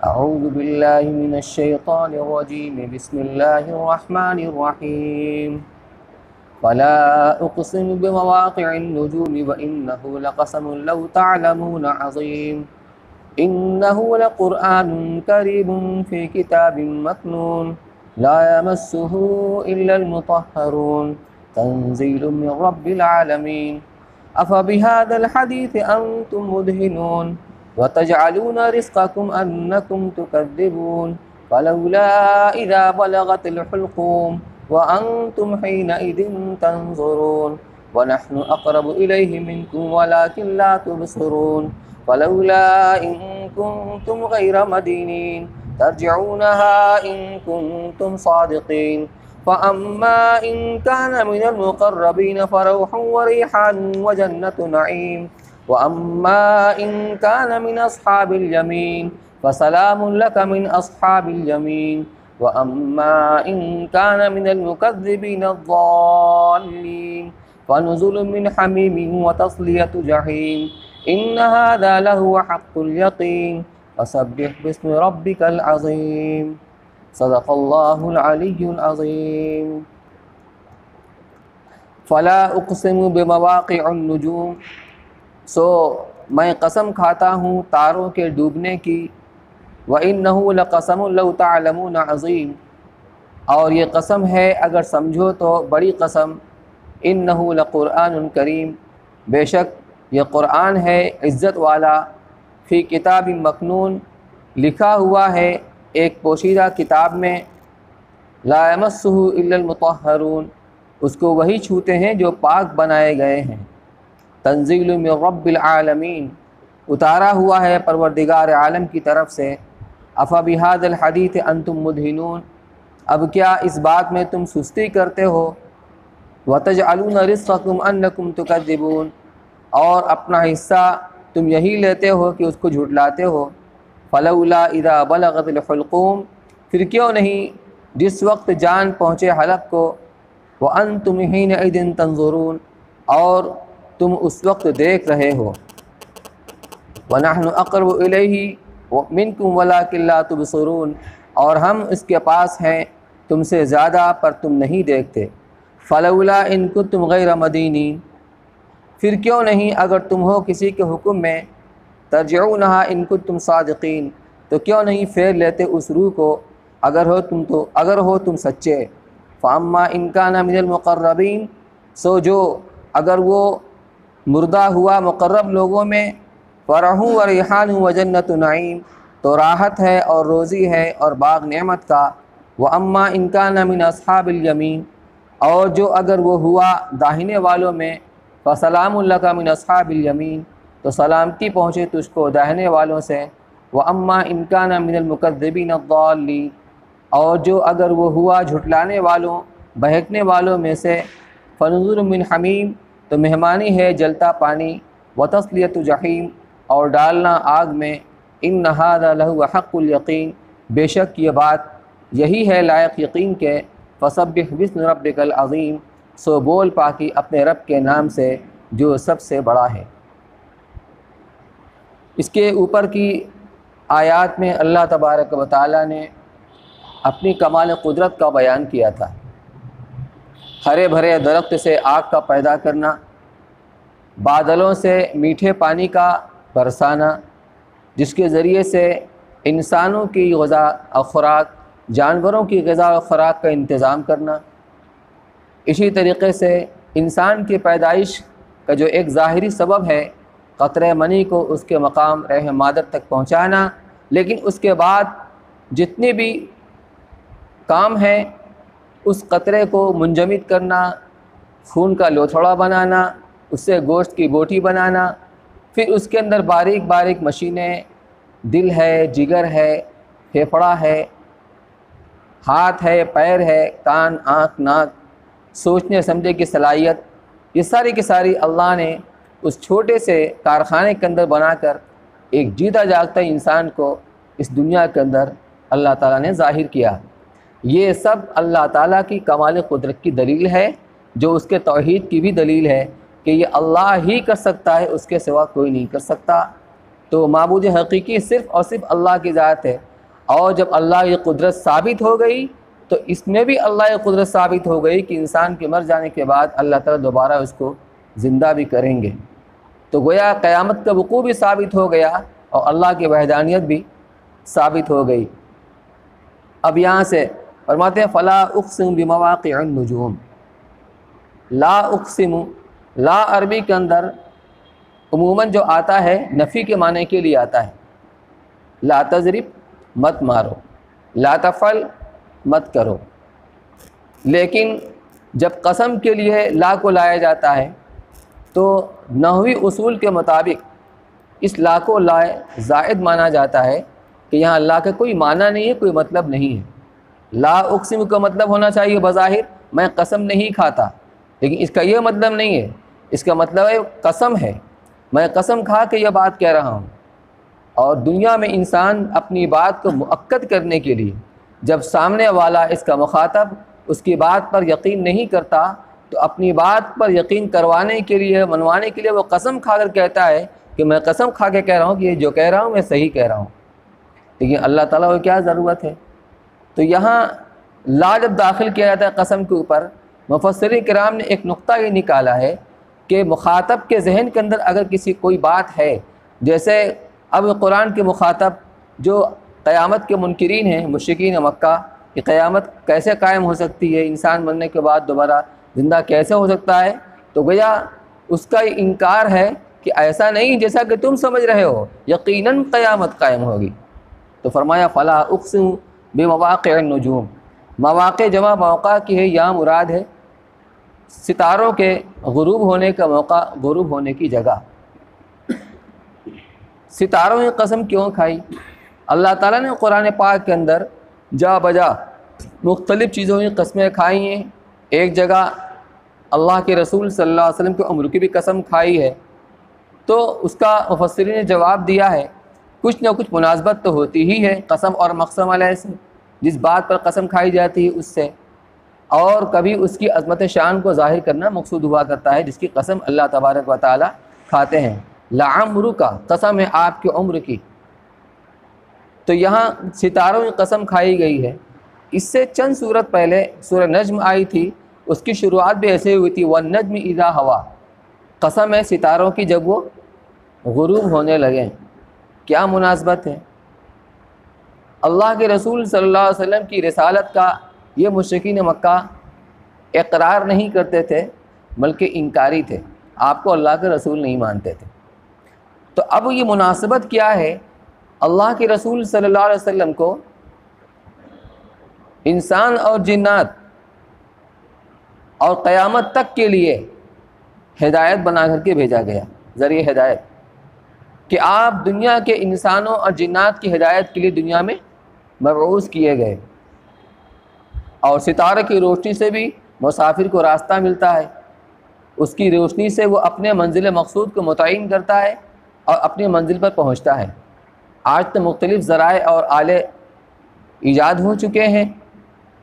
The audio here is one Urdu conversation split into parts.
أعوذ بالله من الشيطان الرجيم بسم الله الرحمن الرحيم فلا أقسم بمواقع النجوم وإنه لقسم لو تعلمون عظيم إنه لقرآن كريم في كتاب مكنون لا يمسه إلا المطهرون تنزيل من رب العالمين أفبهذا الحديث أنتم مدهنون وتجعلون رزقكم أنكم تكذبون فلولا إذا بلغت الحلقوم وأنتم حينئذ تنظرون ونحن أقرب إليه منكم ولكن لا تبصرون فلولا إن كنتم غير مدينين ترجعونها إن كنتم صادقين فأما إن كان من المقربين فروح وريحان وجنة نعيم وأما إن كان من أصحاب اليمين فسلام لك من أصحاب اليمين وأما إن كان من المكذبين الضالين فنزل من حميم وتصلية جحيم إن هذا لهو حق اليقين فسبح باسم ربك العظيم صدق الله العلي العظيم فلا اقسم بمواقع النجوم سو میں قسم کھاتا ہوں تاروں کے ڈوبنے کی وَإِنَّهُ لَقَسَمٌ لَوْ تَعْلَمُونَ عَظِيمٌ اور یہ قسم ہے اگر سمجھو تو بڑی قسم إِنَّهُ لَقُرْآنٌ كَرِيمٌ بے شک یہ قرآن ہے عزت والا فی کتاب مکنون لکھا ہوا ہے ایک پوشیدہ کتاب میں لا يمسه إلا المطهرون اس کو وہی چھوتے ہیں جو پاک بنائے گئے ہیں تنزیل من رب العالمین اتارا ہوا ہے پروردگار عالم کی طرف سے افبہذا الحدیث انتم مدہنون اب کیا اس بات میں تم سستی کرتے ہو وتجعلون رزقکم انکم تکذبون اور اپنا حصہ تم یہی لیتے ہو کہ اس کو جھٹلاتے ہو فلولا اذا بلغت الحلقوم پھر کیوں نہیں جس وقت جان پہنچے حلق کو وانتم حینئذ تنظرون اور تم اس وقت دیکھ رہے ہو وَنَحْنُ أَقْرَبُ إِلَيْهِ مِنْكُمْ وَلَكِنْ لَا تُبْصِرُونَ اور ہم اس کے پاس ہیں تم سے زیادہ پر تم نہیں دیکھتے فَلَوْلَا إِن كُنتُمْ غَيْرَ مَدِينِينَ پھر کیوں نہیں اگر تم ہو کسی کے حکم میں ترجعونها إن كنتم صادقین تو کیوں نہیں پھیر لیتے اس روح کو اگر ہو تم سچے فَأَمَّا إِن كَانَ مِنَ الْمُقَرَّبِينَ سو جو اگر وہ مردہ ہوا مقرب لوگوں میں فرح و ریحان و جنت نعیم تو راحت ہے اور روزی ہے اور باغ نعمت کا وَأَمَّا إِن كَانَ مِنْ أَصْحَابِ الْيَمِينَ اور جو اگر وہ ہوا داہنے والوں میں فَسَلَامٌ لَكَ مِنْ أَصْحَابِ الْيَمِينَ تو سلامتی پہنچے تجھ کو داہنے والوں سے وَأَمَّا إِن كَانَ مِنَ الْمُكَذِّبِينَ الضَّالِّينَ اور جو اگر وہ ہوا جھٹلانے والوں بہکنے والوں میں سے فَنُزُلٌ مِّنْ حَمِيمٍ تو مہمانی ہے جلتا پانی وَتَصْلِيَةُ جَحِيمٍ اور ڈالنا آگ میں إِنَّ هَذَا لَهُوَ حَقُّ الْيَقِينِ بے شک یہ بات یہی ہے لائق یقین کے فَسَبِّحْ بِاسْمِ رَبِّكَ الْعَظِيمِ سو بول پاکی اپنے رب کے نام سے جو سب سے بڑا ہے۔ اس کے اوپر کی آیات میں اللہ تبارک و تعالیٰ نے اپنی کمال قدرت کا بیان کیا تھا۔ ہرے بھرے درخت سے آگ کا پیدا کرنا، بادلوں سے میٹھے پانی کا برسانا جس کے ذریعے سے انسانوں کی غذا اور خوراک جانوروں کی غذا و خوراک کا انتظام کرنا، اسی طریقے سے انسان کی پیدائش کا جو ایک ظاہری سبب ہے قطرہ منی کو اس کے مقام رحم مادر تک پہنچانا، لیکن اس کے بعد جتنے بھی کام ہیں اس قطرے کو منجمد کرنا، خون کا لوتھڑا بنانا، اس سے گوشت کی بوٹی بنانا، پھر اس کے اندر باریک باریک مشینیں، دل ہے، جگر ہے، پھیپھڑا ہے، ہاتھ ہے، پیر ہے، کان، آنکھ، ناک، سوچنے سمجھنے کی صلاحیت، یہ ساری کی ساری اللہ نے اس چھوٹے سے کارخانے کے اندر بنا کر ایک جیتا جاگتا انسان کو اس دنیا کے اندر اللہ تعالیٰ نے ظاہر کیا۔ یہ سب اللہ تعالیٰ کی کمال قدرت کی دلیل ہے، جو اس کے توحید کی بھی دلیل ہے کہ یہ اللہ ہی کر سکتا ہے، اس کے سوا کوئی نہیں کر سکتا۔ تو معبود حقیقی صرف اور صرف اللہ کی ذات ہے۔ اور جب اللہ کی قدرت ثابت ہو گئی تو اس میں بھی اللہ کی قدرت ثابت ہو گئی کہ انسان کے مر جانے کے بعد اللہ تعالیٰ دوبارہ اس کو زندہ بھی کریں گے۔ تو گویا قیامت کا وقوع بھی ثابت ہو گیا اور اللہ کی وحدانیت بھی ثابت ہو گئی۔ اب یہاں سے فرماتے ہیں فلا اقسم بمواقع النجوم۔ لا اقسم، لا عربی کے اندر عموماً جو آتا ہے نفی کے معنی کے لیے آتا ہے۔ لا تضرب، مت مارو، لا تفعل، مت کرو۔ لیکن جب قسم کے لیے لا کو لایا جاتا ہے تو نحوی اصول کے مطابق اس لا کو لا زائد مانا جاتا ہے کہ یہاں اللہ کا کوئی معنی نہیں ہے، کوئی مطلب نہیں ہے۔ لا اقسم کا مطلب ہونا چاہیے بظاہر میں قسم نہیں کھاتا، لیکن اس کا یہ مطلب نہیں ہے، اس کا مطلب ہے قسم ہے، میں قسم کھا کے یہ بات کہہ رہا ہوں۔ اور دنیا میں انسان اپنی بات کو مؤکد کرنے کے لیے جب سامنے والا اس کا مخاطب اس کی بات پر یقین نہیں کرتا تو اپنی بات پر یقین کروانے کے لیے، منوانے کے لیے وہ قسم کھا کر کہتا ہے کہ میں قسم کھا کے کہہ رہا ہوں کہ یہ جو کہہ رہا ہوں میں صحیح کہہ رہا ہوں۔ لیکن اللہ تعالیٰ کو کیا ضرورت ہے؟ تو یہاں لا جب داخل کیا جاتا ہے قسم کے اوپر، مفسرین کرام نے ایک نقطہ یہ نکالا ہے کہ مخاطب کے ذہن کے اندر اگر کسی کوئی بات ہے، جیسے اب قرآن کے مخاطب جو قیامت کے منکرین ہیں، مشرکین مکہ، کہ قیامت کیسے قائم ہو سکتی ہے، انسان مرنے کے بعد دوبارہ زندہ کیسے ہو سکتا ہے، تو گویا اس کا یہ انکار ہے کہ ایسا نہیں جیسا کہ تم سمجھ رہے ہو، یقیناً قیامت قائم ہوگی۔ تو فرمایا فلا اقسم بمواقع النجوم۔ مواقع جمع موقع کی ہے، یہاں مراد ہے ستاروں کے غروب ہونے کا موقع، غروب ہونے کی جگہ۔ ستاروں کی قسم کیوں کھائی؟ اللہ تعالیٰ نے قرآن پاک کے اندر جا بجا مختلف چیزوں کی قسمیں کھائی ہیں۔ ایک جگہ اللہ کے رسول صلی اللہ علیہ وسلم کی عمر کی بھی قسم کھائی ہے، تو اس کا مفسرین نے جواب دیا ہے کچھ نہ کچھ مناسبت تو ہوتی ہی ہے قسم اور مقسم علیہ سے، جس بات پر قسم کھائی جاتی ہے اس سے، اور کبھی اس کی عظمت شان کو ظاہر کرنا مقصود ہوا کرتا ہے جس کی قسم اللہ تبارک و تعالی کھاتے ہیں۔ لعمرک، قسم ہے آپ کی عمر کی۔ تو یہاں ستاروں کی قسم کھائی گئی ہے۔ اس سے چند سورت پہلے سورہ نجم آئی تھی، اس کی شروعات بھی ایسے ہوئی تھی والنجم اذا ہوا، قسم ہے ستاروں کی جب وہ غروب ہونے لگیں۔ کیا مناسبت ہے؟ اللہ کے رسول صلی اللہ علیہ وسلم کی رسالت کا یہ مشرکین مکہ اقرار نہیں کرتے تھے بلکہ انکاری تھے، آپ کو اللہ کے رسول نہیں مانتے تھے۔ تو اب یہ مناسبت کیا ہے؟ اللہ کے رسول صلی اللہ علیہ وسلم کو انسان اور جنات اور قیامت تک کے لیے ہدایت بنا کر کے بھیجا گیا، ذریعہ ہدایت، کہ آپ دنیا کے انسانوں اور جنات کی ہدایت کے لیے دنیا میں مبعوث کیے گئے۔ اور ستارے کی روشنی سے بھی مسافر کو راستہ ملتا ہے، اس کی روشنی سے وہ اپنے منزل مقصود کو متعین کرتا ہے اور اپنی منزل پر پہنچتا ہے۔ آج تو مختلف ذرائع اور آلے ایجاد ہو چکے ہیں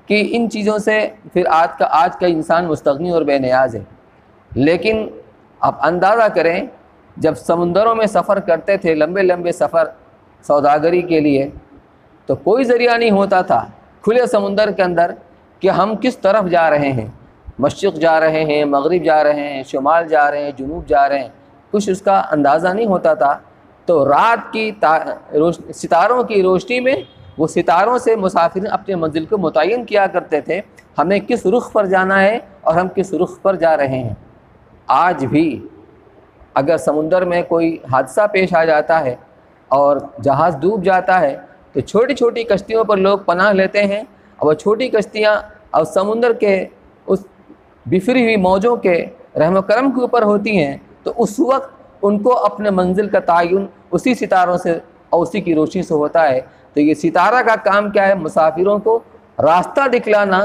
کہ ان چیزوں سے پھر آج کا انسان مستغنی اور بے نیاز ہے۔ لیکن آپ اندازہ کریں جب سمندروں میں سفر کرتے تھے، لمبے لمبے سفر سوداگری کے لیے، تو کوئی ذریعہ نہیں ہوتا تھا کھلے سمندر کے اندر کہ ہم کس طرف جا رہے ہیں، مشرق جا رہے ہیں، مغرب جا رہے ہیں، شمال جا رہے ہیں، جنوب جا رہے ہیں، کچھ اس کا اندازہ نہیں ہوتا تھا۔ تو رات کی ستاروں کی روشنی میں وہ ستاروں سے مسافر اپنے منزل کو متعین کیا کرتے تھے، ہمیں کس رخ پر جانا ہے اور ہم کس رخ پر جا رہے ہیں۔ آج بھی اگر سمندر میں کوئی حادثہ پیش آ جاتا ہے اور جہاز ڈوب جاتا ہے تو چھوٹی چھوٹی کشتیوں پر لوگ پناہ لیتے ہیں، اور وہ چھوٹی کشتیاں اور سمندر کے اس بفری ہوئی موجوں کے رحم و کرم کے اوپر ہوتی ہیں، تو اس وقت ان کو اپنے منزل کا تعین اسی ستاروں سے اور اسی کی روشنی سے ہوتا ہے۔ تو یہ ستارہ کا کام کیا ہے؟ مسافروں کو راستہ دکھلانا،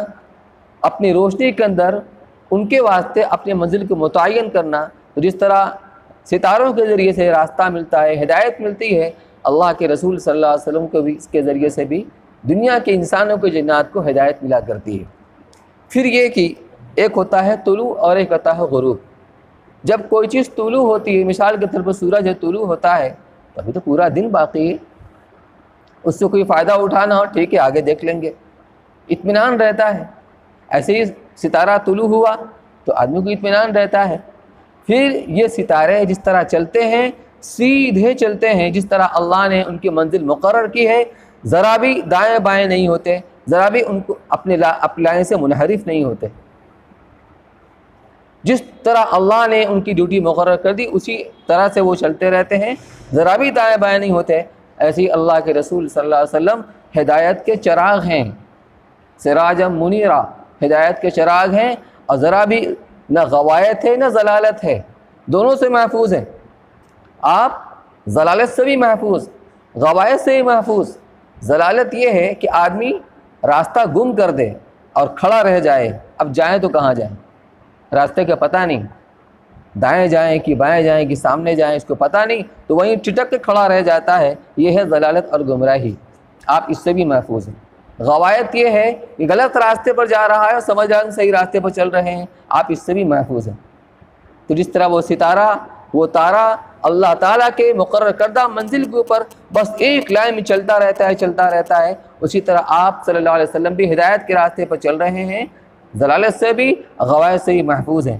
اپنی روشنی کے اندر ان کے واسطے اپنے منزل کو متعین کرنا۔ تو جس طرح ستاروں کے ذریعے سے راستہ ملتا ہے، ہدایت ملتی ہے، اللہ کے رسول صلی اللہ علیہ وسلم کو بھی اس کے ذریعے سے بھی دنیا کے انسانوں کے جنات کو ہدایت ملا کرتی ہے۔ پھر یہ کہ ایک ہوتا ہے طلوع اور ایک ہوتا ہے غروب۔ جب کوئی چیز طلوع ہوتی ہے، مثال کے طور پر سورج طلوع ہوتا ہے تو ابھی تو پورا دن باقی ہے، اس سے کوئی فائدہ اٹھانا ہو ٹھیک ہے آگے دیکھ لیں گے، اطمینان رہتا ہے۔ ایسے ہی ستارہ طلوع ہوا تو آدمی کو اطمینان رہتا ہے۔ پھر یہ ستارے جس طرح چلتے ہیں سیدھے چلتے ہیں، جس طرح اللہ نے ان کی منزل مقرر کی ہے، ذرا بھی دائیں بائیں نہیں ہوتے، ذرا بھی ان کو اپنے لائن سے منحرف نہیں ہوتے۔ جس طرح اللہ نے ان کی ڈیوٹی مقرر کر دی اسی طرح سے وہ چلتے رہتے ہیں، ذرا بھی دائیں بائیں نہیں ہوتے۔ ایسے ہی اللہ کے رسول صلی اللہ علیہ وسلم ہدایت کے چراغ ہیں، سراجا منیرا، ہدایت کے چراغ ہیں، اور ذرا بھی نہ غوایت ہے نہ ضلالت ہے، دونوں سے محفوظ ہیں۔ آپ ضلالت سے بھی محفوظ، غوایت سے بھی محفوظ۔ ضلالت یہ ہے کہ آدمی راستہ گم کر دے اور کھڑا رہ جائے، اب جائیں تو کہاں جائیں، راستے کا پتہ نہیں، دائیں جائیں کہ بائیں جائیں کہ سامنے جائیں اس کو پتہ نہیں، تو وہیں ٹٹک کے کھڑا رہ جاتا ہے، یہ ہے ضلالت اور گمراہی۔ آپ اس سے بھی محفوظ ہیں۔ غوایت یہ ہے کہ غلط راستے پر جا رہا ہے اور سمجھ آ صحیح راستے پر چل رہے ہیں، آپ اس سے بھی محفوظ ہیں۔ تو جس طرح وہ ستارہ، وہ تارہ اللہ تعالیٰ کے مقرر کردہ منزل کے اوپر بس ایک لائن میں چلتا رہتا ہے، اسی طرح آپ صلی اللہ علیہ وسلم بھی ہدایت کے راستے پر چل رہے ہیں، ضلالت سے بھی غوایت سے بھی محفوظ ہیں۔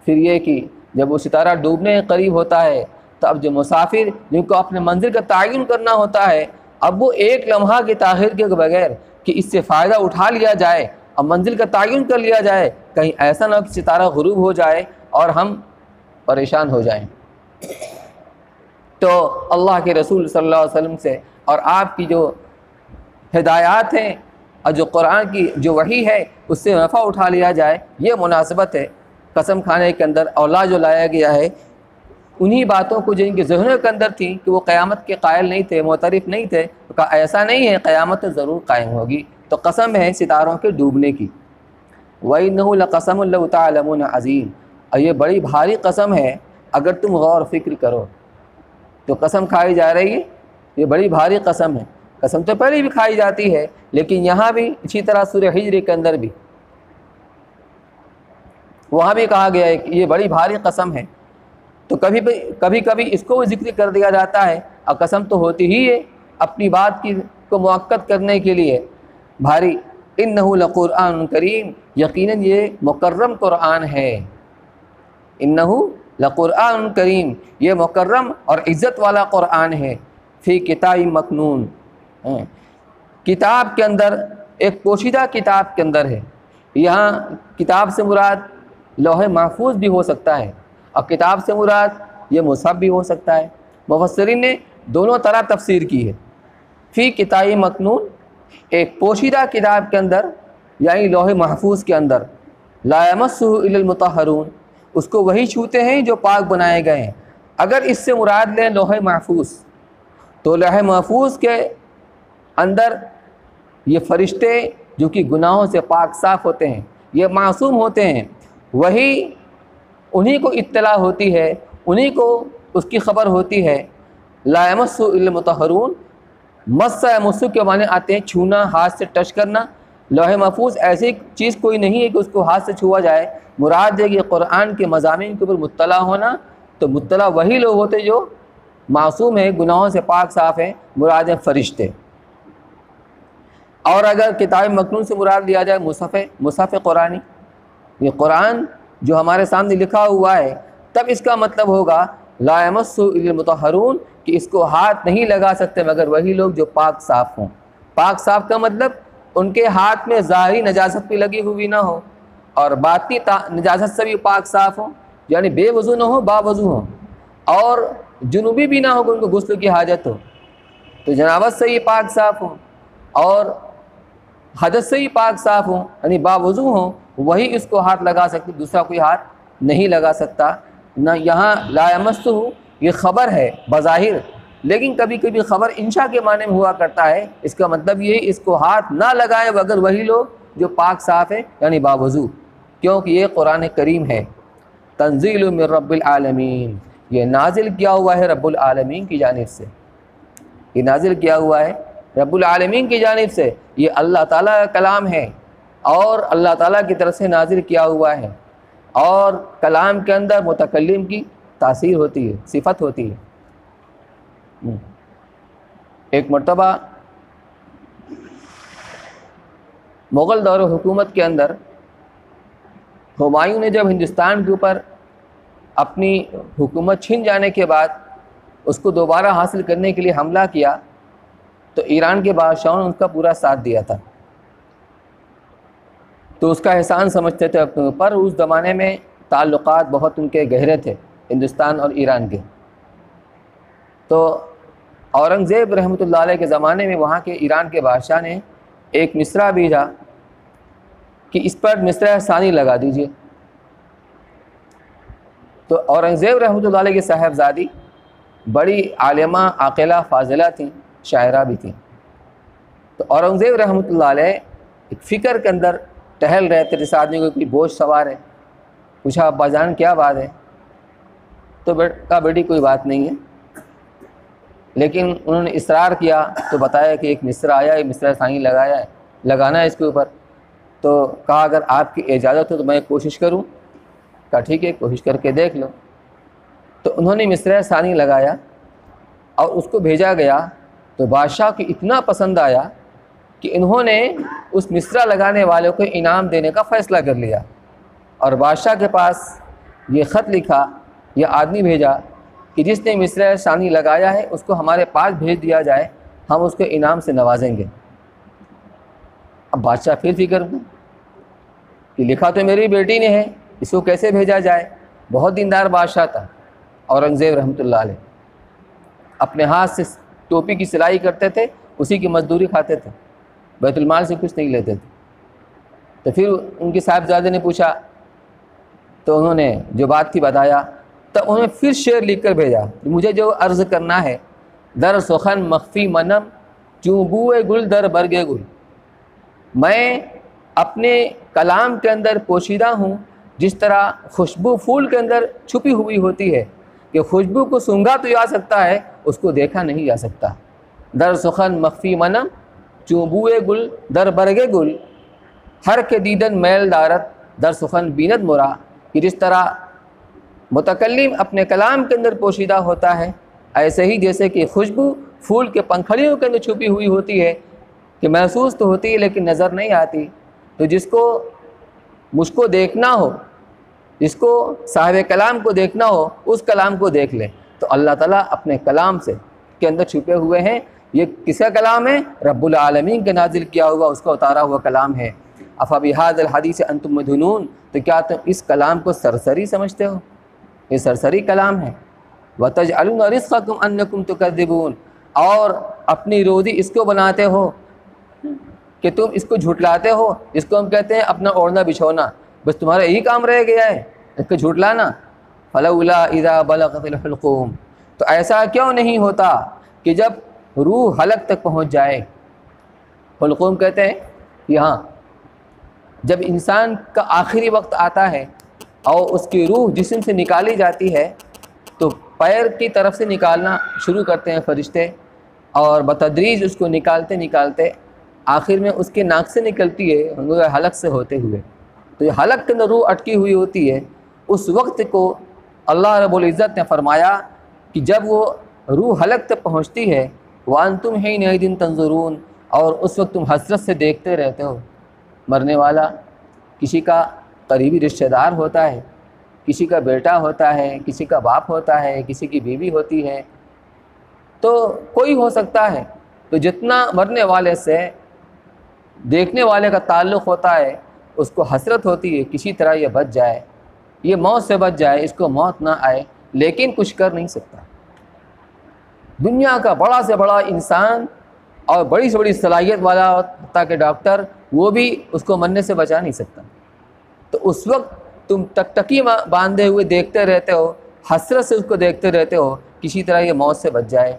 پھر یہ کہ جب وہ ستارہ ڈوبنے کے قریب ہوتا ہے تو اب جو مسافر جن کو اپنے منزل کا تعین کرنا ہوتا ہے، اب وہ ایک لمحہ کی تاخیر کے بغیر کہ اس سے فائدہ اٹھا لیا جائے اور منزل کا تعین کر لیا جائے، کہیں ایسا نہ ہو کہ ستارہ غروب ہو جائے اور ہم پریشان ہو جائیں۔ تو اللہ کے رسول صلی اللہ علیہ وسلم سے اور آپ کی جو ہدایات ہیں اور جو قرآن کی جو وحی ہے اس سے نفع اٹھا لیا جائے، یہ مناسبت ہے۔ قسم کھانے کے اندر اولا جو لایا گیا ہے انہی باتوں کو جن کے ذہنوں کے اندر تھی کہ وہ قیامت کے قائل نہیں تھے، معترف نہیں تھے، تو کہا ایسا نہیں ہے، قیامت ضرور قائم ہوگی۔ تو قسم ہے ستاروں کے ڈوبنے کی۔ وَإِنَّهُ لَقَسَمٌ لَوْ تَعْلَمُونَ عَظِيمٌ، اور یہ بڑی بھاری قسم ہے اگر تم غور فکر کرو۔ تو قسم کھائی جا رہی ہے، یہ بڑی بھاری قسم ہے۔ قسم تو پہلے بھی کھائی جاتی ہے لیکن یہاں بھی اسی طرح سورہ ہجر کے اندر بھی وہاں بھی کہا گیا ہے کہ یہ بڑی بھاری قسم ہے۔ تو کبھی اس کو بھی ذکر کر دیا جاتا ہے، اور قسم تو ہوتی ہی ہے اپنی بات کو مؤکد کرنے کے لیے بھاری۔ انہ لقرآن کریم، یقیناً یہ مکرم قرآن ہے۔ انہ لقرآن کریم، یہ مکرم اور عزت والا قرآن ہے۔ فی کتاب مکنون، کتاب کے اندر، ایک پوشیدہ کتاب کے اندر ہے۔ یہاں کتاب سے مراد لوح محفوظ بھی ہو سکتا ہے، اور کتاب سے مراد یہ مصحف بھی ہو سکتا ہے۔ مفسرین نے دونوں طرح تفسیر کی ہے۔ فی کتاب مکنون، ایک پوشیدہ کتاب کے اندر یعنی لوح محفوظ کے اندر، لا یمسہ الا المطہرون، اس کو وہی چھوتے ہیں جو پاک بنائے گئے ہیں۔ اگر اس سے مراد لیں لوح محفوظ تو لوح محفوظ کے اندر یہ فرشتے جو کہ گناہوں سے پاک صاف ہوتے ہیں، یہ معصوم ہوتے ہیں، وہی انہی کو اطلاع ہوتی ہے، انہی کو اس کی خبر ہوتی ہے۔ لا یمسہ الا المطہرون، مس یمس کے معنی آتے ہیں چھونا، ہاتھ سے ٹچ کرنا۔ لوح محفوظ ایسی چیز کوئی نہیں ہے کہ اس کو ہاتھ سے چھوا جائے، مراد ہے کہ قرآن کے مضامین کے اوپر مطلع ہونا، تو مطلع وہی لوگ ہوتے جو معصوم ہیں، گناہوں سے پاک صاف ہیں، مراد ہیں فرشتے۔ اور اگر کتاب مکنون سے مراد لیا جائے مصحف قرآنی، یہ قرآن جو ہمارے سامنے لکھا ہوا ہے، تب اس کا مطلب ہوگا لا یمسہ الا المطہرون، کہ اس کو ہاتھ نہیں لگا سکتے مگر وہی لوگ جو پاک صاف ہوں۔ پاک صاف کا مطلب ان کے ہاتھ میں ظاہری نجاست بھی لگی ہوئی نہ ہو اور باطنی نجاست سے بھی پاک صاف ہوں، یعنی بے وضو نہ ہو، با وضو ہوں، اور جنوبی بھی نہ ہو کہ ان کو غسل کی حاجت ہو، تو جنابت سے ہی پاک صاف ہوں، اور حدث سے ہی پاک صاف ہوں، یعنی با وضو ہوں، وہی اس کو ہاتھ لگا سکتے، دوسرا کوئی ہاتھ نہیں لگا سکتا۔ نہ یہاں لا یمسہ یہ خبر ہے بظاہر، لیکن کبھی کبھی خبر انشاء کے معنی میں ہوا کرتا ہے، اس کا مطلب یہ اس کو ہاتھ نہ لگائے مگر وہی لوگ جو پاک صاف ہے، یعنی باوضو، کیونکہ یہ قرآن کریم ہے۔ تنزیل من رب العالمین، یہ نازل کیا ہوا ہے رب العالمین کی جانب سے، یہ نازل کیا ہوا ہے رب العالمین کی جانب سے، یہ اللہ تعالیٰ کا کلام ہے اور اللہ تعالیٰ کی طرف سے نازل کیا ہوا ہے، اور کلام کے اندر متکلم کی تاثیر ہوتی ہے، صفت ہوتی ہے۔ ایک مرتبہ مغل دور حکومت کے اندر ہمایوں نے جب ہندوستان کے اوپر اپنی حکومت چھن جانے کے بعد اس کو دوبارہ حاصل کرنے کے لیے حملہ کیا تو ایران کے بادشاہوں نے اس کا پورا ساتھ دیا تھا، تو اس کا احسان سمجھتے تھے اپنے اوپر۔ اس زمانے میں تعلقات بہت ان کے گہرے تھے ہندوستان اور ایران کے۔ تو اورنگزیب رحمۃ اللہ علیہ کے زمانے میں وہاں کے ایران کے بادشاہ نے ایک مصرع بھیجا کہ اس پر مصرع ثانی لگا دیجیے۔ تو اورنگزیب رحمۃ اللہ علیہ کی صاحبزادی بڑی عالمہ عاقلہ فاضلہ تھیں، شاعرہ بھی تھیں۔ تو اورنگزیب رحمۃ اللہ علیہ ایک فکر کے اندر ٹہل رہے تھے، جس آدمی کو کوئی بوجھ سوار ہے۔ پوچھا ابا جان کیا بات ہے؟ تو کہا بیٹی کوئی بات نہیں ہے، لیکن انہوں نے اصرار کیا تو بتایا کہ ایک مصرع آیا ہے، مصرع ثانی لگانا ہے اس کے اوپر۔ تو کہا اگر آپ کی اجازت ہو تو میں کوشش کروں۔ کہا ٹھیک ہے، کوشش کر کے دیکھ لو۔ تو انہوں نے مصرع ثانی لگایا اور اس کو بھیجا گیا، تو بادشاہ کو اتنا پسند آیا کہ انہوں نے اس مصرع لگانے والے کو انعام دینے کا فیصلہ کر لیا، اور بادشاہ کے پاس یہ خط لکھا، یہ آدمی بھیجا کہ جس نے مصرع ثانی لگایا ہے اس کو ہمارے پاس بھیج دیا جائے، ہم اس کو انعام سے نوازیں گے۔ اب بادشاہ پھر فکر میں کہ لکھا تو میری بیٹی نے ہے، اس کو کیسے بھیجا جائے؟ بہت دیندار بادشاہ تھا اورنگزیب رحمۃ اللہ علیہ، اپنے ہاتھ سے ٹوپی کی سلائی کرتے تھے، اسی کی مزدوری کھاتے تھے، بیت المال سے کچھ نہیں لیتے تھے۔ تو پھر ان کے صاحبزادے نے پوچھا تو انہوں نے جو بات تھی بتایا، تو انہوں نے پھر شعر لکھ کر بھیجا کہ مجھے جو عرض کرنا ہے، در سخن مخفی منم چوں بوئے گل در برگے گل، میں اپنے کلام کے اندر پوشیدہ ہوں جس طرح خوشبو پھول کے اندر چھپی ہوئی ہوتی ہے، کہ خوشبو کو سونگھا تو جا سکتا ہے، اس کو دیکھا نہیں جا سکتا۔ در سخن مخفی منم چوں بوئے گل در برگے گل، ہر کے دیدن میل دارت در سخن بیند مرا، کہ جس طرح متکلم اپنے کلام کے اندر پوشیدہ ہوتا ہے، ایسے ہی جیسے کہ خوشبو پھول کے پنکھڑیوں کے اندر چھپی ہوئی ہوتی ہے، کہ محسوس تو ہوتی ہے لیکن نظر نہیں آتی۔ تو جس کو مجھ کو دیکھنا ہو، جس کو صاحب کلام کو دیکھنا ہو، اس کلام کو دیکھ لیں۔ تو اللہ تعالیٰ اپنے کلام سے کے اندر چھپے ہوئے ہیں۔ یہ کس کا کلام ہے؟ رب العالمین کے نازل کیا ہوا، اس کا اتارا ہوا کلام ہے۔ افبہذا الحدیث انتم مدہنون، تو کیا تم اس کلام کو سرسری سمجھتے ہو؟ یہ سرسری کلام ہے۔ وَتَجْعَلُونَ رِزْقَكُمْ أَنَّكُمْ تُكَذِّبُونَ، اور اپنی روزی اس کو بناتے ہو کہ تم اس کو جھٹلاتے ہو، اس کو ہم کہتے ہیں اپنا اوڑھنا بچھونا، بس تمہارا یہی کام رہ گیا ہے اس کو جھٹلانا۔ فَلَوْلَا إِذَا بَلَغَتِ الْحُلْقُومَ، تو ایسا کیوں نہیں ہوتا کہ جب روح حلق تک پہنچ جائے۔ حلقوم کہتے ہیں یہاں جب انسان کا آخری وقت آتا ہے اور اس کی روح جسم سے نکالی جاتی ہے، تو پیر کی طرف سے نکالنا شروع کرتے ہیں فرشتے، اور بتدریج اس کو نکالتے نکالتے آخر میں اس کے ناک سے نکلتی ہے، حلق سے ہوتے ہوئے۔ تو یہ حلق کے اندر روح اٹکی ہوئی ہوتی ہے۔ اس وقت کو اللہ رب العزت نے فرمایا کہ جب وہ روح حلق تک پہنچتی ہے، وَأَنْتُمْ حِينَئِذٍ تَنظُرُونَ، اور اس وقت تم حسرت سے دیکھتے رہتے ہو۔ مرنے والا کسی کا قریبی رشتہ دار ہوتا ہے، کسی کا بیٹا ہوتا ہے، کسی کا باپ ہوتا ہے، کسی کی بیوی ہوتی ہے، تو کوئی ہو سکتا ہے۔ تو جتنا مرنے والے سے دیکھنے والے کا تعلق ہوتا ہے، اس کو حسرت ہوتی ہے کسی طرح یہ بچ جائے، یہ موت سے بچ جائے، اس کو موت نہ آئے، لیکن کچھ کر نہیں سکتا۔ دنیا کا بڑا سے بڑا انسان اور بڑی سے بڑی صلاحیت والا حتیٰ کہ ڈاکٹر، وہ بھی اس کو مرنے سے بچا نہیں سکتا۔ تو اس وقت تم ٹکٹکی باندھے ہوئے دیکھتے رہتے ہو، حسرت سے اس کو دیکھتے رہتے ہو کسی طرح یہ موت سے بچ جائے۔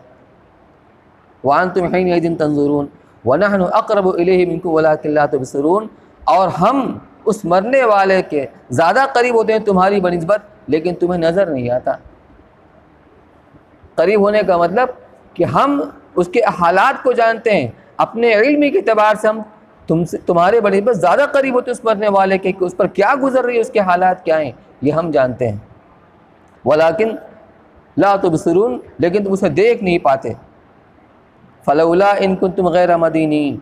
وَأَنْتُمْ حِينَئِذٍ تَنظُرُونَ وَنَحْنُ أَقْرَبُ إِلَيْهِ مِنكُمْ وَلَكِنْ لَا تُبْصِرُونَ، اور ہم اس مرنے والے کے زیادہ قریب ہوتے ہیں تمہاری بنسبت، لیکن تمہیں نظر نہیں آتا۔ قریب ہونے کا مطلب کہ ہم اس کے حالات کو جانتے ہیں، اپنے علمی کے اعتبار سے ہم تمہارے بنسبت زیادہ قریب ہوتے ہیں اس مرنے والے کے، کہ اس پر کیا گزر رہی ہے، اس کے حالات کیا ہیں، یہ ہم جانتے ہیں۔ وَلَكِنْ لَا تُبْصِرُونَ، لیکن تم اسے دیکھ نہیں پاتے۔ فَلَوْلَا إِن كُنتُمْ غَيْرَ مَدِينِينَ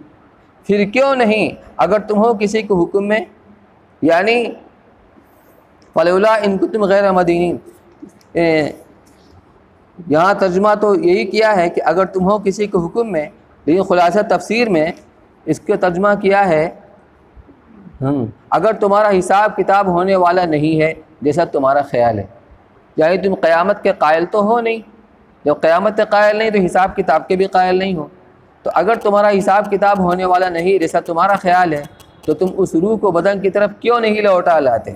پھر کیوں نہیں اگر تم ہو کسی کو حکم میں، یعنی فلولا ان کنتم غیر مدینین، یہاں ترجمہ تو یہی کیا ہے کہ اگر تم ہو کسی کو حکم میں، لیکن خلاصہ تفسیر میں اس کا ترجمہ کیا ہے اگر تمہارا حساب کتاب ہونے والا نہیں ہے جیسا تمہارا خیال ہے، یعنی تم قیامت کے قائل تو ہو نہیں، جب قیامت کے قائل نہیں تو حساب کتاب کے بھی قائل نہیں ہو، تو اگر تمہارا حساب کتاب ہونے والا نہیں جیسا تمہارا خیال ہے تو تم اس روح کو بدن کی طرف کیوں نہیں لوٹا لاتے؟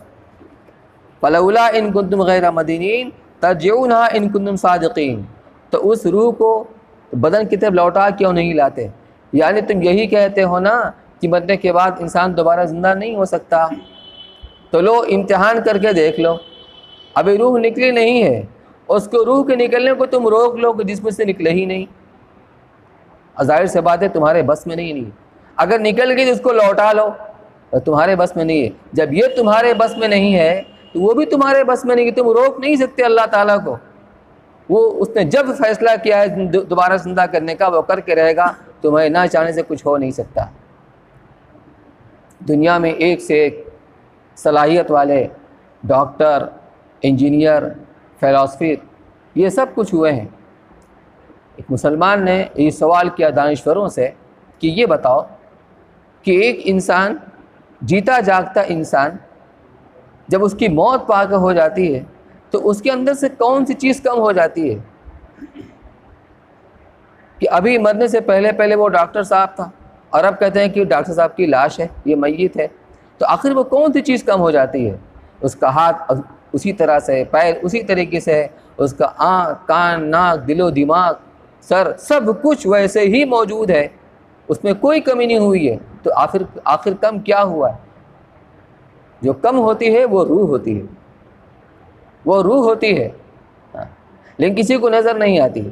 فلولا ان کنتم غیر مدینین ترجعونہا ان کنتم صادقین، تو اس روح کو بدن کی طرف لوٹا کیوں نہیں لاتے؟ یعنی تم یہی کہتے ہو نا کہ مرنے کے بعد انسان دوبارہ زندہ نہیں ہو سکتا، تو لو امتحان کر کے دیکھ لو، ابھی روح نکلی نہیں ہے، اس کو روح کے نکلنے کو تم روک لو کہ جس میں سے نکلے ہی نہیں، ظاہر سے بات ہے تمہارے بس میں نہیں، اگر نکل گئی تو اس کو لوٹا لو، تمہارے بس میں نہیں ہے، جب یہ تمہارے بس میں نہیں ہے تو وہ بھی تمہارے بس میں نہیں ہے، تم روک نہیں سکتے اللہ تعالیٰ کو، وہ اس نے جب فیصلہ کیا ہے دوبارہ زندہ کرنے کا وہ کر کے رہے گا، تمہیں نہ چاہنے سے کچھ ہو نہیں سکتا۔ دنیا میں ایک سے ایک صلاحیت والے ڈاکٹر، انجینئر، فلاسفر، یہ سب کچھ ہوئے ہیں۔ ایک مسلمان نے یہ سوال کیا دانشوروں سے کہ یہ بتاؤ کہ ایک انسان، جیتا جاگتا انسان، جب اس کی موت پاک ہو جاتی ہے تو اس کے اندر سے کون سی چیز کم ہو جاتی ہے؟ کہ ابھی مرنے سے پہلے وہ ڈاکٹر صاحب تھا اور اب کہتے ہیں کہ ڈاکٹر صاحب کی لاش ہے، یہ میت ہے، تو آخر وہ کون سی چیز کم ہو جاتی ہے؟ اس کا ہاتھ اسی طرح سے، پیر اسی طریقے سے، اس کا آنکھ، کان، ناک، دل و دماغ، سر، سب کچھ ویسے ہی موجود ہے، اس میں کوئی کمی نہیں ہوئی ہے، تو آخر کم کیا ہوا ہے؟ جو کم ہوتی ہے وہ روح ہوتی ہے، وہ روح ہوتی ہے، لیکن کسی کو نظر نہیں آتی ہے،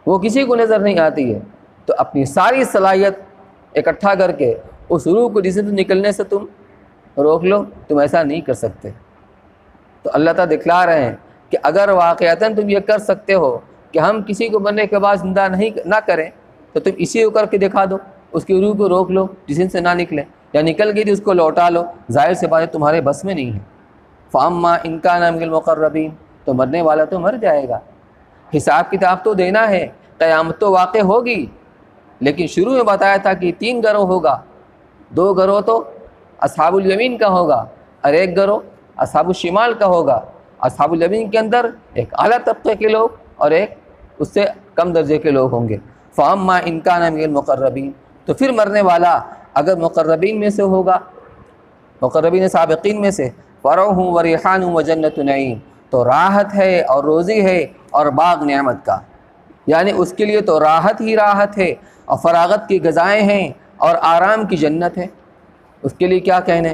وہ کسی کو نظر نہیں آتی ہے، تو اپنی ساری صلاحیت اکٹھا کر کے اس روح کو جسم سے نکلنے سے تم روک لو، تم ایسا نہیں کر سکتے۔ تو اللہ تعالیٰ دکھلا رہے ہیں کہ اگر واقعتاً تم یہ کر سکتے ہو کہ ہم کسی کو مرنے کے بعد زندہ نہ کریں تو تم اسی کو کر کے دکھا دو، اس کی روح کو روک لو جسم سے نہ نکلے، یا نکل گئی تو اس کو لوٹا لو، ظاہر سے بات ہے تمہارے بس میں نہیں ہے۔ فَأَمَّا إِن كَانَ مِنَ الْمُقَرَّبِينَ، تو مرنے والا تو مر جائے گا، حساب کتاب تو دینا ہے، قیامت تو واقع ہوگی، لیکن شروع میں بتایا تھا کہ 3 گروہ ہوگا، 2 گروہ تو اصحاب الیمین کا ہوگا اور 1 گروہ اصحاب الشمال کا ہوگا۔ اصحاب الیمین کے اندر ایک اعلیٰ طبقے کے لوگ اور ایک اس سے کم درجے کے لوگ ہوں گے۔ فَأَمَّا إِن كَانَ مِنَ الْمُقَرَّبِينَ، تو پھر مرنے والا اگر مقربین میں سے ہوگا، مقربین سابقین میں سے، فَرَوْحٌ وَرِيحَانٌ وَجَنَّةُ نَعِيمٍ، تو راحت ہے اور روزی ہے اور باغ نعمت کا، یعنی اس کے لیے تو راحت ہی راحت ہے اور فراغت کی غذائیں ہیں اور آرام کی جنت ہے، اس کے لیے کیا کہنے۔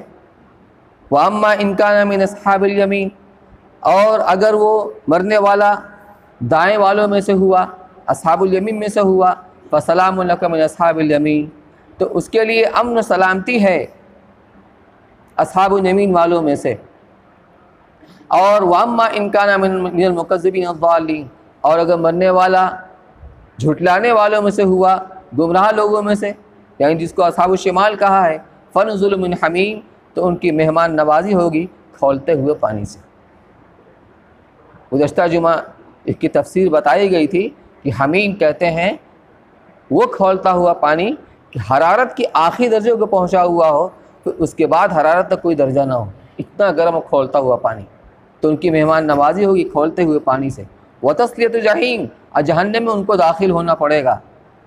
وَأَمَّا إِن كَانَ مِنْ أَصْحَابِ الْيَمِينِ، اور اگر وہ مرنے والا دائیں والوں میں سے ہوا، اصحاب الیمین میں سے ہوا، فَسَلَامٌ لَكَ مِنْ أَصْحَابِ الْيَمِينِ، تو اس کے لیے امن و سلامتی ہے اصحاب الیمین والوں میں سے۔ اور وَأَمَّا إِن كَانَ مِنَ الْمُكَذِّبِينَ الضَّالِّينَ، اور اگر مرنے والا جھٹلانے والوں میں سے ہوا، گمراہ لوگوں میں سے، یعنی جس کو اصحاب الشمال کہا ہے، فَنُزُلٌ مِّنْ حَمِيمٍ، تو ان کی مہمان نوازی ہوگی کھولتے ہوئے پانی سے۔ گزشتہ جمعہ اس کی تفسیر بتائی گئی تھی کہ حمیم کہتے ہیں وہ کھولتا ہوا پانی کہ حرارت کی آخری درجے کو پہنچا ہوا ہو، پھر اس کے بعد حرارت تک کوئی درجہ نہ ہو، اتنا گرم کھولتا ہوا پانی، تو ان کی مہمان نوازی ہوگی کھولتے ہوئے پانی سے۔ وَتَصْلِيَةُ جَحِيمٍ، اور جہنم میں ان کو داخل ہونا پڑے گا۔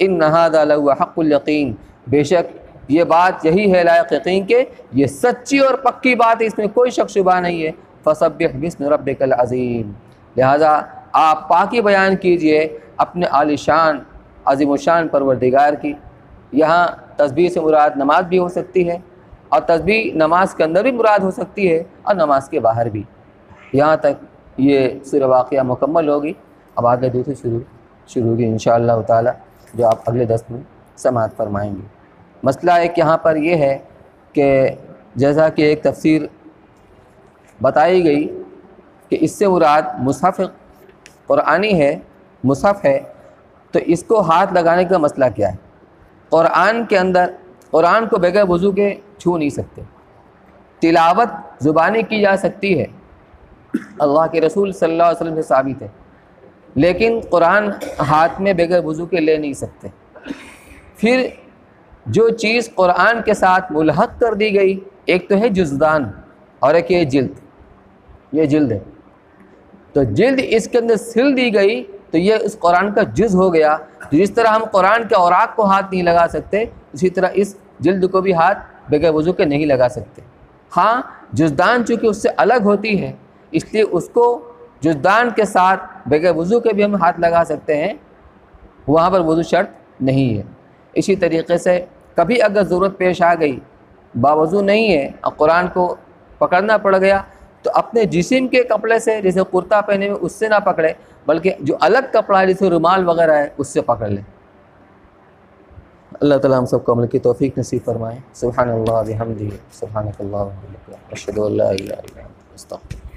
إِنَّ هَذَا لَهُوَ حَقُّ الْيَقِينِ، بے شک یہ بات یہی ہے لائق یقین کے، یہ سچی اور پکی بات ہے، اس میں کوئی شک شبہ نہیں ہے۔ فَسَبِّحْ بِاسْمِ رَبِّكَ الْعَظِيمِ، لہذا آپ پاکی بیان کیجئے اپنے عالی شان عظیم و شان پروردگار کی۔ یہاں تسبیح سے مراد نماز بھی ہو سکتی ہے، اور تسبیح نماز کے اندر بھی مراد ہو سکتی ہے اور نماز کے باہر بھی۔ یہاں تک یہ سورہ واقعہ مکمل ہوگی، اب آگے دوسری شروع ہوگی انشاءاللہ تعالی، جو آپ اگلے درس میں سماعت فرمائیں گے۔ مسئلہ ایک یہاں پر یہ ہے کہ جیسا کہ ایک تفسیر بتائی گئی کہ اس سے مراد مصحف قرآنی ہے، مصحف ہے، تو اس کو ہاتھ لگانے کا مسئلہ کیا ہے؟ قرآن کے اندر قرآن کو بغیر وضو کے چھو نہیں سکتے. تلاوت زبانی کی جا سکتی ہے، اللہ کے رسول صلی اللہ علیہ وسلم سے ثابت ہے، لیکن قرآن ہاتھ میں بغیر وضو کے لے نہیں سکتے. پھر جو چیز قرآن کے ساتھ ملحق کر دی گئی، ایک تو ہے جزدان اور ایک یہ جلد، یہ جلد ہے. تو جلد اس کے اندر سل دی گئی تو یہ اس قرآن کا جز ہو گیا. جس طرح ہم قرآن کے اوراق کو ہاتھ نہیں لگا سکتے، اسی طرح اس جلد کو بھی ہاتھ بغیر وضو کے نہیں لگا سکتے. ہاں جزدان چونکہ اس سے الگ ہوتی ہے، اس لیے اس کو جزدان کے ساتھ بغیر وضو کے بھی ہم ہاتھ لگا سکتے ہیں، وہاں پر وضو شرط نہیں ہے. اسی طریقے سے کبھی اگر ضرورت پیش آ گئی، باوضو نہیں ہے اور قرآن کو پکڑنا پڑ گیا، تو اپنے جسم کے کپڑے سے، جیسے کرتا پہنے ہوئے، اس سے نہ پکڑے، بلکہ جو الگ کپڑا ہے جیسے رومال وغیرہ ہے اس سے پکڑ لیں. اللہ تعالیٰ ہم سب کو عمل کی توفیق نصیب فرمائے. سبحان اللہ بحمدہ، سبحانک اللہم وبحمدک، اشہد ان لا الہ الا انت، استغفرک.